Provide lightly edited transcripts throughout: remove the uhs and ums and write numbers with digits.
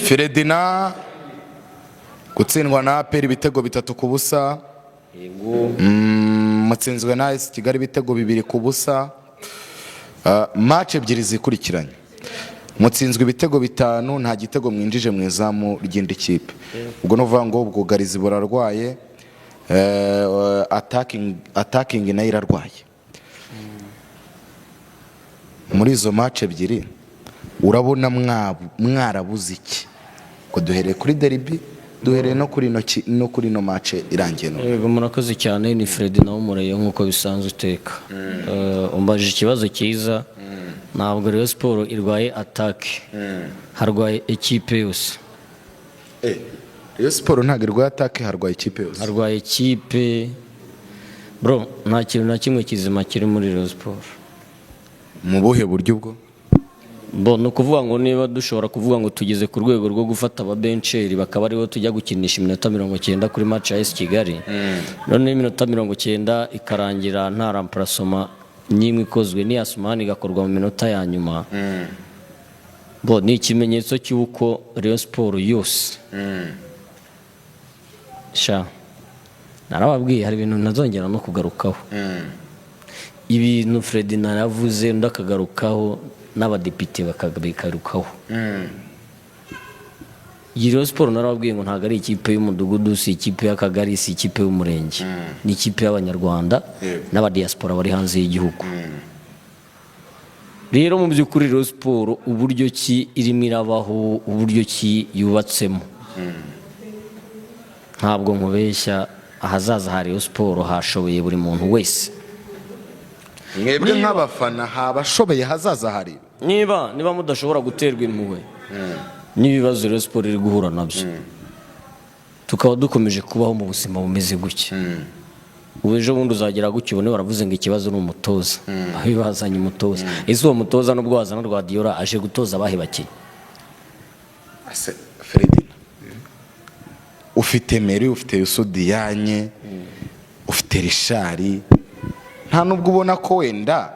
Ferdinand gutsindwa na APR ibitego 3-0. Mutsinzwe na AS Kigali ibitego 2-0. Match ebyiri zikurikiranye mutsinzwe ibitego 5 nta gitego mwinjije mu izamu ry'indi kipe. Ubwo novuga ngo ubwugarizi burarwaye, attacking nayo irarwaye. Muri izo match ebyiri urabona mwarabuze iki? Ko duhereye kuri derby, duhereye no kuri no match irangiye no. Yego murakoze cyane. Ni Ferdinand umureye nkuko bisanzwe uteka. Umbaje ikibazo cyiza. Ntabwo Rayon Sport irwaye attack, harwaye equipe yose. Rayon Sport ntabwo irwaye attack, harwaye equipe yose. Harwaye equipe bro, nta kintu na kimwe kizima kiri muri Rayon Sport. Mu buhe buryo bwo? Bo no kuvuga ngo niba dushobora kuvuga ngo tugeze ku rwego rwo gufata aba bencheri bakaba aribo tujya gukinisha iminota 90 kuri match ya AS Kigali, none iminota 90 ikarangira nta remplacement nyimwe ikozwe ni Asmani gakorwa mu minota ya nyuma. Bo ni ikimenyetso cy'uko Rayon Sport yose sha narababwiye hari ibintu nazongera no kugarukaho. Ibintu Ferdinand yavuze ndakagarukaho n'abadepite bakagarukaho. Rayon Sport narababwiye ngo ntago ari ikipe y'umudugudu, si ikipe y'akagari, si ikipe y'umurenge, ni ikipe y'abanyarwanda n'abadiaspora bari hanze y'igihugu. Rero mu by'ukuri Rayon Sport uburyo ki irimo irabaho, uburyo ki yubatsemo, ntabwo nkubeshya ahazaza ha Rayon Sport hashoboye buri muntu wese. Mwebwe nk'abafana habashoboye hazaza hari niba mudashobora guterwa impuhwe n'ibibazo Rayon Sport iri guhura nabyo, tukaba dukomeje kubaho mu buzima bumeze gutya. Ubejo bundi uzagera gutyo ubone baravuze ngo ikibazo ni umutoza, abibazanye umutoza. Ese uwo mutoza nubwo wazana rwa Diora aje gutoza abahe bakinnyi? Ase Ferdinand ufite Meri, ufite Yusudiyanye, ufite Rishari, nta nubwo ubona ko wenda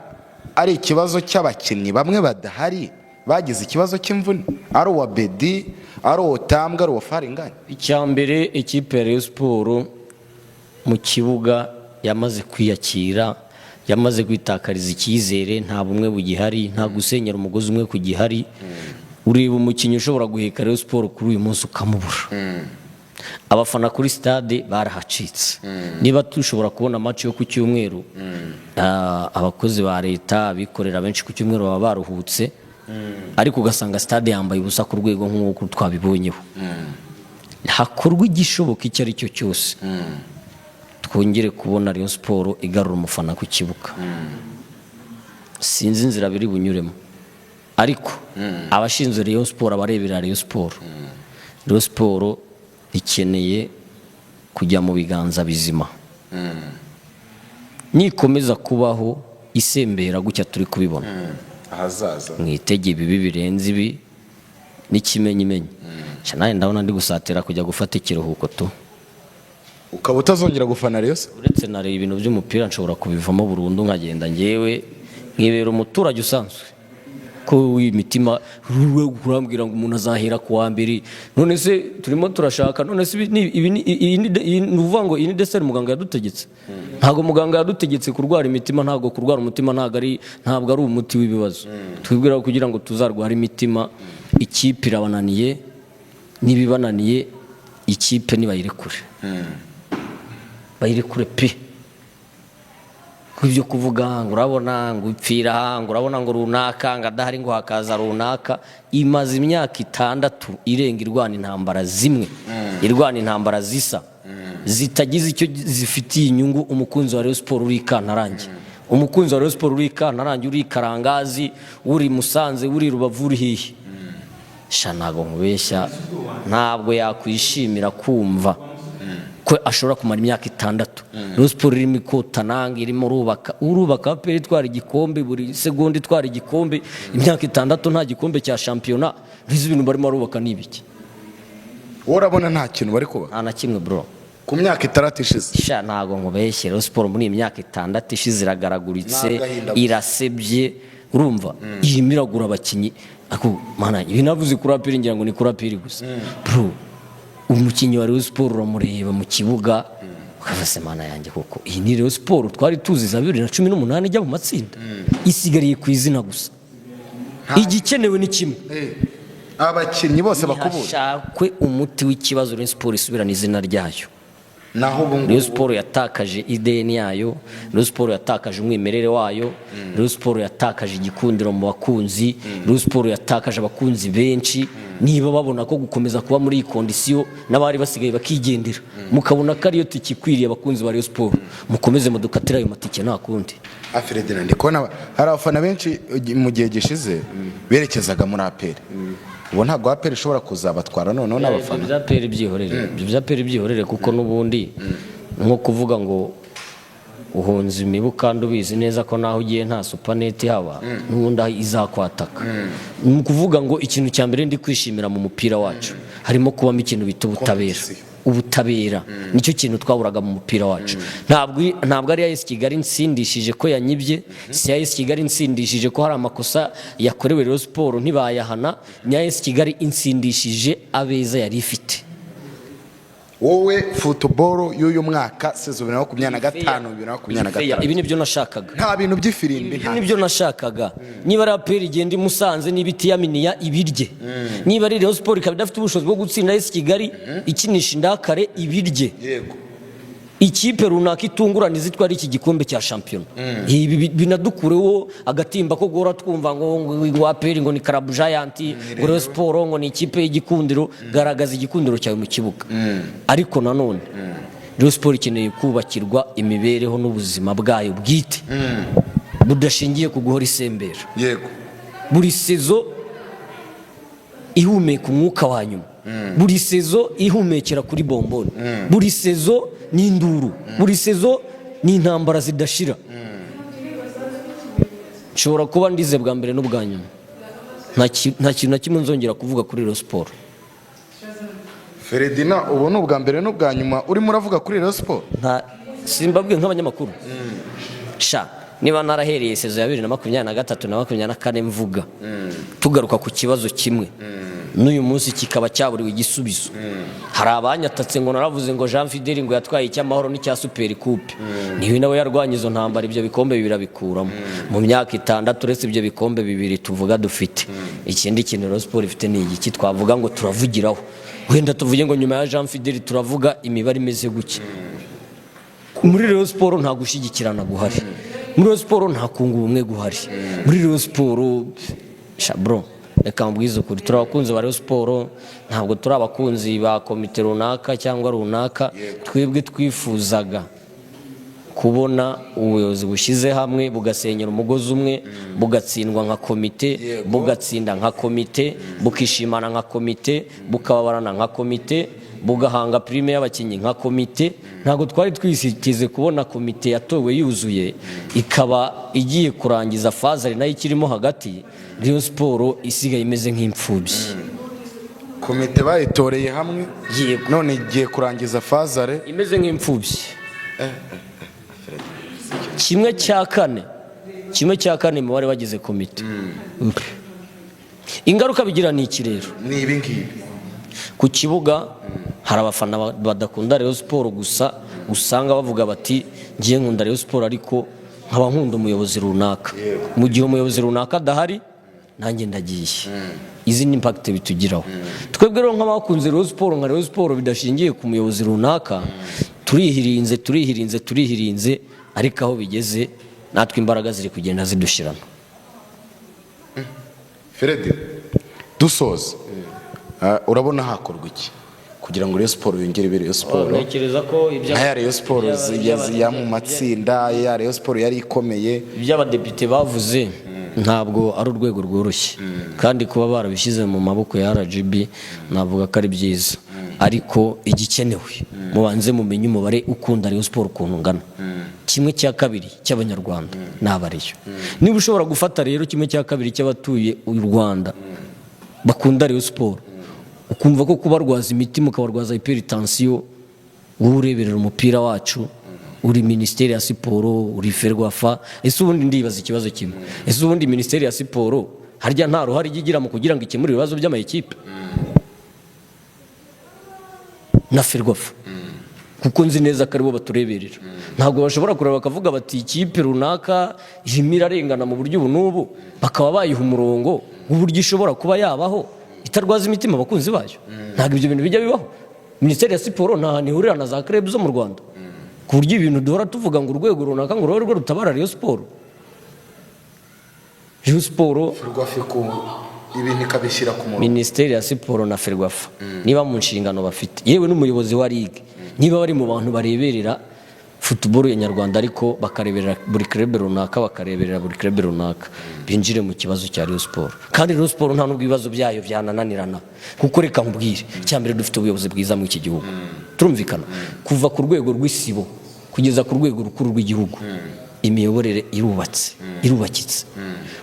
ari ikibazo cy'abakinnyi bamwe badahari bagize ikibazo cy'imvune, ari uwa Bedi, ari uwa Tambwe, ari uwa Faringani. Icyambere ekipe ya Rayon Sport mu kibuga yamaze kwiyakira, yamaze kwitakariza icyizere, nta bumwe bugihari, nta gusenyera umugozi umwe kugihari. Ureba umukinnyi ushobora guheka Rayon Sport kuri uyu munsi ukamubura. Abafana kuri stade barahacitse. Niba tushobora kubona match yo ku cyumweru, abakozi ba leta bikorera benshi ku cyumweru baba baruhutse, ariko ugasanga stade yambaye ubusa ku rwego nk'uko twabibonyeho. Hakorwa igishoboka icyo ari cyo cyose twongere kubona Rayon Sport igarura umufana ku kibuga. Sinzi inzira biri bunyuremo, ariko abashinzwe Rayon Sport, abarebera Rayon Sport, Rayon Sport ikeneye kujya mu biganza bizima. Nikomeza kubaho isembera gutya turi kubibona ahazaza mwitege bibi birenze ibi n'ikimenyimenyi. Cyane ndabona ndi gusatira kujya gufata ikiruhuko tu, ukaba utazongera gufana Rayon. Uretse nare ibintu by'umupira nshobora kubivamo burundu nkagenda ngewe nkibera umuturage usanzwe ko imitima kurambwira ngo umuntu azahera ku wa mbere. None se turimo turashaka, none se ibi nuvuga ngo ini desert muganga yadutegetse? Ntago muganga yadutegetse kurwara imitima, ntago kurwara umutima ntago ari umuti w'ibibazo. Twibwira kugira ngo tuzarwara imitima. Ikipe irabananiye, nibibananiye ikipe nibayirekure, bayirekure pe. Kubyo kuvuga ngo urabona ngo upfira, ngo urabona ngo runaka ngadahari ngo hakaza runaka. Imaze imyaka 6 irenga irwana intambara zimwe, irwana intambara zisa, zitagize icyo zifitiye inyungu umukunzi wa Rayon Sport uri Kantarange. Umukunzi wa Rayon Sport uri Kantarange, uri Karangazi, uri Musanze, uri Rubavu, uri hihi. Shanago nkubeshya ntabwo yakwishimira kumva ko ashobora kumara imyaka 6. Rayon Sport irimo ikotananga, irimo urubaka pe itwara igikombe buri segonda, itwara igikombe. Imyaka 6 nta gikombe cya shampiyona. Bizi ibintu barimo arubaka nibiki? Urabona nta kintu bari kuba nta na kimwe bro. Ku myaka 6 ishize sha ntago nkubeshye Rayon Sport muri imyaka 6 ishize iragaraguritse, irasebye. urumva iyi miragura abakinnyi ako mana ibi navuze kuri APR ngira ngo ni kuri APR gusa bro umukinnyi wa Rayon Sport uramureba mu kibuga ukavase mana yanjye koko iyi ni Rayon Sport twari tuzi za 2018 ijya mu matsinda isigariye ku izina gusa igikenewe ni kimwe abakinnyi bose bakubura hashakwe umuti w'ikibazo Rayon Sport isubirana izina ryayo naho ubu Rayon Sport yatakaje ideni yayo, Rayon Sport yatakaje umwimerere wayo, Rayon Sport yatakaje igikundiro mu bakunzi, Rayon Sport yatakaje abakunzi benshi. Niba babona ko gukomeza kuba muri iyi kondisiyo n'abari basigaye bakigendera mukabona ko ariyo tikikwiriye abakunzi ba Rayon Sport mukomeze mudukatira ayo matike nta kundi. Ferdinand ndikona hari abafana benshi mu gihe gishize berekezaga muri APR ubu ntabwo APR ishobora kuzabatwara noneho n'abafana bya APR byihorere kuko n'ubundi nko kuvuga ngo uhunze imibu kandi ubizi neza ko naho ugiye nta supaneti haba n'ubundi izakwataka ni ukuvuga ngo ikintu cya mbere ndi kwishimira mu mupira wacu harimo kubamo ikintu bita ubutabera nicyo kintu twaburaga mu mupira wacu ntabwo ari AS Kigali nsindishije ko yanyibye si AS Kigali nsindishije ko hari amakosa yakorewe Rayon Sport ntibayahana ni AS Kigali insindishije abeza yari ifite. Wowe football y'uyu mwaka season 2025-2026 ibi nibyo nashakaga nta bintu by'ifirimbi ibi nibyo nashakaga niba ari APR igenda imusanze n'ibiti yaminiya ibirye niba ari Rayon Sport ikaba idafite ubushobozi bwo gutsinda AS Kigali ikinisha indakare ibirye yego ikipe runaka itungurana izitwara iki gikombe cya champion ibi binadukureho agatimba ko gora twumva ngo APR ngo ni Club Giant ngo Rayon Sport ngo ni ikipe y'igikundiro garagaza igikundiro cyawe mu kibuga ariko nanone Rayon Sport ikeneye kubakirwa imibereho n'ubuzima bwayo bwite budashingiye ku guhora isembera yego buri sezo ihumeka umwuka wa nyuma buri sezo ihumekera kuri bomboni buri sezo ni induru buri sezo ni intambara zidashira nshobora kuba ndize bwa mbere n'ubwa nyuma nta kintu na kimwe nzongera kuvuga kuri Rayon Sport. Ferdinand ubu ni ubwa mbere n'ubwa nyuma urimo uravuga kuri Rayon Sport simbabwiye nk'abanyamakuru niba narahereye sezo ya 2023 na 2024 mvuga tugaruka ku kibazo kimwe n'uyu munsi kikaba cyaburiwe igisubizo hari abanyatatse ngo naravuze ngo Jean Fidel ngo yatwaye icyamahoro n'icya Super Coupe niwe nawe yarwanye izo ntambara ibyo bikombe bibiri bikuramo mu myaka 6 uretse ibyo bikombe bibiri tuvuga dufite ikindi kintu Rayon Sport ifite ni iki twavuga ngo turavugiraho wenda tuvuge ngo nyuma ya Jean Fidel turavuga imibare imeze guki muri Rayon Sport nta gushigikirana guhari muri Rayon Sport nta kunga ubumwe guhari muri Rayon Sport shabro reka mbwize ukuri turabakunzi ba Rayon Sport ntabwo turi abakunzi ba komite runaka cyangwa runaka twebwe twifuzaga kubona ubuyobozi bushize hamwe bugasenyera umugozi umwe bugatsindwa nka komite bugatsinda nka komite bukishimana nka komite bukababarana nka komite bugahanga prime y'abakinnyi nka komite ntago twari twisikize kubona komite yatowe yuzuye ikaba igiye kurangiza fazari nayo ikirimo hagati Rayon Sport isigaye imeze nk'imfubyi komite bayitoreye hamwe none igiye kurangiza fazare imeze nk'imfubyi kimwe cya kane mu bari bagize komite ingaruka bigira ni iki rero ni ibi ngibi ku kibuga hari abafana badakunda Rayon Sport gusa usanga bavuga bati ngiye nkunda Rayon Sport ariko nkaba nkunda umuyobozi runaka mu gihe umuyobozi runaka adahari nanjye ndagiye izi ni impact bitugiraho twebwe rero nk'abakunze Rayon Sport nka Rayon Sport bidashingiye ku muyobozi runaka turihirinze ariko aho bigeze natwe imbaraga ziri kugenda zidushirana. Fred dusoza urabona hakorwa iki kugira ngo Rayon Sport yongere ibe Rayon Sport? Ntekereza ko ibya Rayon Sport ya mu matsinda ya Rayon Sport yari ikomeye iby'abadepite bavuze ntabwo ari urwego rworoshye kandi kuba barabishyize mu maboko ya RGB navuga ko ari byiza ariko igikenewe mubanze mumenye umubare ukunda Rayon Sport ukuntu ungana 1/2 cy'abanyarwanda nabariyo niba ushobora gufata rero 1/2 cy'abatuye u Rwanda bakunda Rayon Sport ukumva ko kubarwaza imitima ukabarwaza hypertension wowe ureberera umupira wacu uri minisiteri ya siporo, uri ferwafa. Ese ubundi ndibaza ikibazo kimwe, ese ubundi minisiteri ya siporo harya nta ruhare igira mu kugira ngo ikemure ibibazo by'amayikipe na ferwafa? Kuko nzi neza ko aribo batureberera. Ntabwo bashobora kureba bakavuga bati ikipe runaka irimo irarengana mu buryo ubu n'ubu, bakaba bayiha umurongo w'uburyo ishobora kuba yabaho itarwaza imitima abakunzi bayo. Ntabwo ibyo bintu bijya bibaho. Minisiteri ya siporo nta hantu ihurira na za club zo mu Rwanda, ku buryo ibintu duhora tuvuga ngo urwego runaka ngo rwo rutabara Rayon Sport. Rayon Sport ibintu ikabishyira ku murongo. Minisiteri ya siporo na ferwafa niba mu nshingano bafite, yewe n'umuyobozi wa ligue, niba bari mu bantu bareberera football ya Nyarwanda ariko bakareberera buri club runaka, bakareberera buri club runaka, binjire mu kibazo cya Rayon Sport. Kandi Rayon Sport nta n'ubwo ibibazo byayo byanananirana, kuko reka nkubwire, cyambere dufite ubuyobozi bwiza mu iki gihugu. Turumvikana kuva ku rwego rw'isibo kugeza ku rwego rukuru rw'igihugu, imiyoborere irubakitse.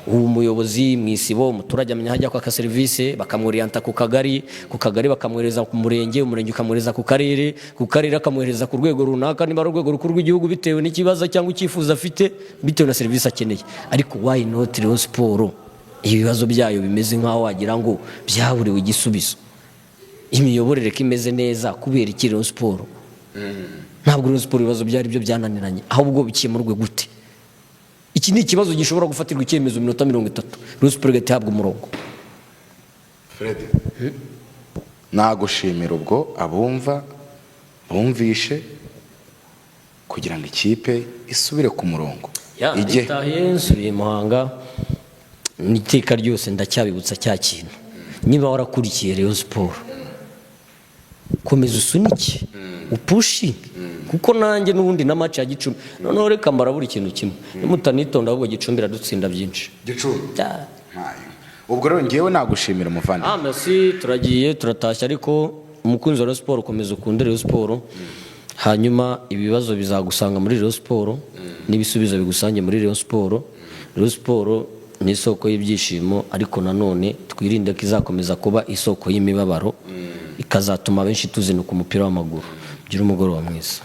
Ubu muyobozi mu isibo, umuturage amenya hajya kwaka serivisi, bakamworienta ku kagari bakamwohereza ku umurenge ukamwohereza ku karere akamwohereza ku rwego runaka, niba ari urwego rukuru rw'igihugu, bitewe n'ikibazo cyangwa icyifuzo afite, bitewe na serivisi akeneye. Ariko why not Rayon Sport ibibazo byayo bimeze nk'aho wagira ngo byaburiwe igisubizo? Imiyoborere ko imeze neza kubera iki Rayon Sport? Ntabwo Rayon Sport ibibazo byari byo byananiranye, ahubwo bikemurwe gute? Iki ni ikibazo gishobora gufatirwa icyemezo minota 30 Rayon Sport igahabwa umurongo. Fred, nagushimira ubwo abumva bumvishe kugira ngo ikipe isubire ku murongo. Itahiye nsubiye Muhanga, n'iteka ryose ndacyabibutsa cya kintu. Niba warakurikiye Rayon Sport, komeza usunike upushi, kuko nanjye n'ubundi na match ya Gicumbi noneho reka mbara buri kintu kimwe, nimutanitonda ahubwo Gicumbi iradutsinda byinshi. Gicumbi ubwo rero ngewe nagushimira umuvandimwe. Merci, turagiye turatashya, ariko umukunzi wa Rayon Sport komeza ukunde Rayon Sport, hanyuma ibibazo bizagusanga muri Rayon Sport n'ibisubizo bigusange muri Rayon Sport. Rayon Sport ni isoko y'ibyishimo, ariko nanone twirinde ko izakomeza kuba isoko y'imibabaro, ikazatuma benshi tuzinuka umupira w'amaguru. Gira umugoroba mwiza.